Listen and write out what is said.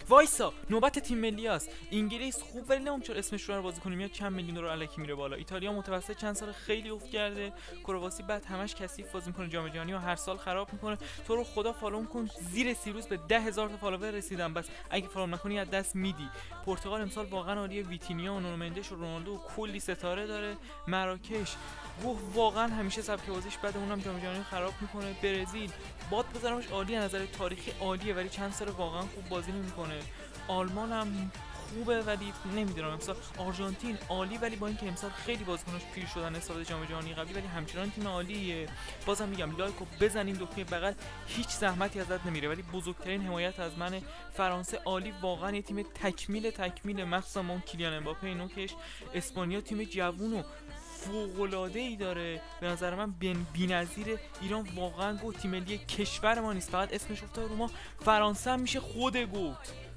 وایسا نوبت تیم ملی است. انگلیس خوب ولی نمیدونم چرا اسمش رو بازیکن میاد چند میلیون دلار الکی میره بالا. ایتالیا متوسط چند سال خیلی افت کرده. کرواسی بعد همش کثیف بازی میکنه جام جهانی و هر سال خراب میکنه. تو رو خدا فالو کن، زیر 30 روز به 10,000 تا فالوور رسیدم. بس اگه فالو نکنی از دست میدی. پرتغال امسال واقعا عالیه، ویتینیا و نونو مندش و رونالدو و کلی ستاره داره. مراکش گوه واقعا همیشه سبک بازیش بده، اونم جام جهانی خراب میکنه. برزیل باد بذارمش عالی، از نظر تاریخی عالیه ولی چند سال واقعا خوب بازی نمیکنه. آلمان هم خوبه ولی نمیدونم امسال. آرژانتین عالی ولی با اینکه امسال خیلی بازیکناش پیر شدن نسبت جام جهانی قبلی ولی همچنان تیم عالیه. بازم میگم لایکو بزنین دکمه بغل، هیچ زحمتی ازت نمیره. ولی بزرگترین حمایت از من، فرانسه عالی، واقعا یه تیم تکمیل مخصوصا اون کیلیان امباپه نوکش. اسپانیا تیم جوون و فوق‌العاده‌ای داره به نظر من، بی‌نظیره. ایران واقعا گفت تیم ملی کشور ما نیست، فقط اسمش افتاد رو ما. فرانسه هم میشه خود گفت.